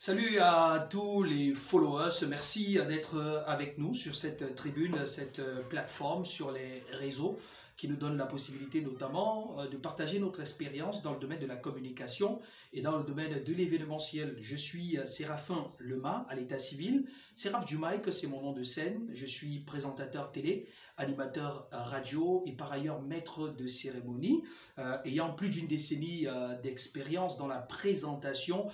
Salut à tous les followers, merci d'être avec nous sur cette tribune, cette plateforme sur les réseaux qui nous donne la possibilité notamment de partager notre expérience dans le domaine de la communication et dans le domaine de l'événementiel. Je suis Séraphin Lema à l'état civil. Séraph du Mike, c'est mon nom de scène. Je suis présentateur télé, animateur radio et par ailleurs maître de cérémonie, ayant plus d'une décennie d'expérience dans la présentation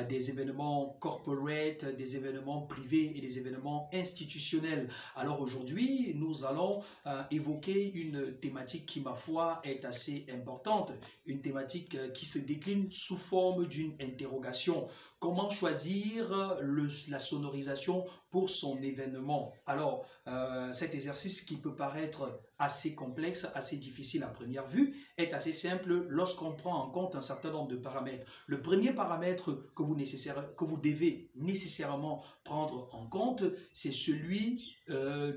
des événements corporate, des événements privés et des événements institutionnels. Alors aujourd'hui, nous allons évoquer une thématique qui, ma foi, est assez importante, une thématique qui se décline sous forme d'une interrogation. Comment choisir la sonorisation pour son événement? Alors, cet exercice qui peut paraître assez complexe, assez difficile à première vue, est assez simple lorsqu'on prend en compte un certain nombre de paramètres. Le premier paramètre que vous devez nécessairement prendre en compte, c'est celui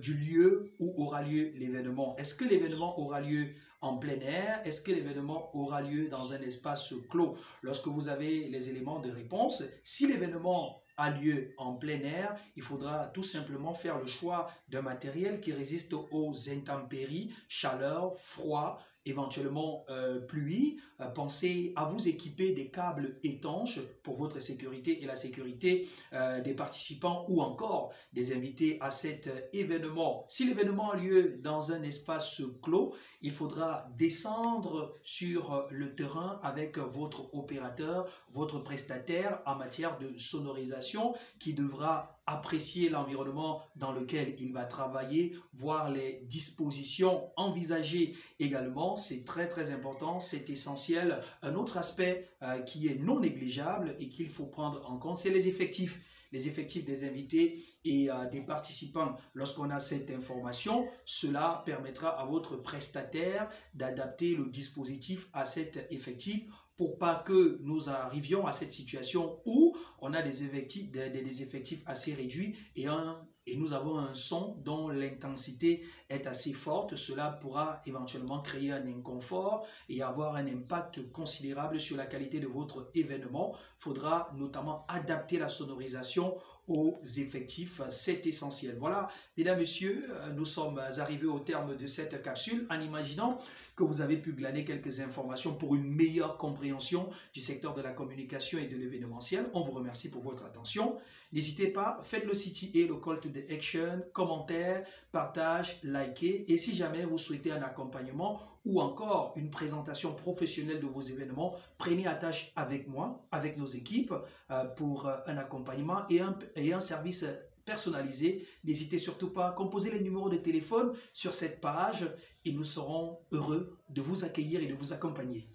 du lieu où aura lieu l'événement. Est-ce que l'événement aura lieu en plein air? Est-ce que l'événement aura lieu dans un espace clos? Lorsque vous avez les éléments de réponse, si l'événement a lieu en plein air, il faudra tout simplement faire le choix d'un matériel qui résiste aux intempéries, chaleur, froid, éventuellement pluie. Pensez à vous équiper des câbles étanches pour votre sécurité et la sécurité des participants ou encore des invités à cet événement. Si l'événement a lieu dans un espace clos, il faudra descendre sur le terrain avec votre opérateur, votre prestataire en matière de sonorisation qui devra apprécier l'environnement dans lequel il va travailler, voir les dispositions envisagées également. C'est très important, c'est essentiel. Un autre aspect qui est non négligeable et qu'il faut prendre en compte, c'est les effectifs des invités et des participants. Lorsqu'on a cette information, cela permettra à votre prestataire d'adapter le dispositif à cet effectif pour pas que nous arrivions à cette situation où on a des effectifs assez réduits et nous avons un son dont l'intensité est assez forte. Cela pourra éventuellement créer un inconfort et avoir un impact considérable sur la qualité de votre événement. Il faudra notamment adapter la sonorisation aux effectifs, c'est essentiel. Voilà, mesdames, messieurs, nous sommes arrivés au terme de cette capsule en imaginant que vous avez pu glaner quelques informations pour une meilleure compréhension du secteur de la communication et de l'événementiel. On vous remercie pour votre attention. N'hésitez pas, faites le CTA, le call to the action, commentaire, partage, likez. Et si jamais vous souhaitez un accompagnement ou encore une présentation professionnelle de vos événements, prenez attache avec moi, avec nos équipes pour un accompagnement et un service personnalisé. N'hésitez surtout pas à composer les numéros de téléphone sur cette page et nous serons heureux de vous accueillir et de vous accompagner.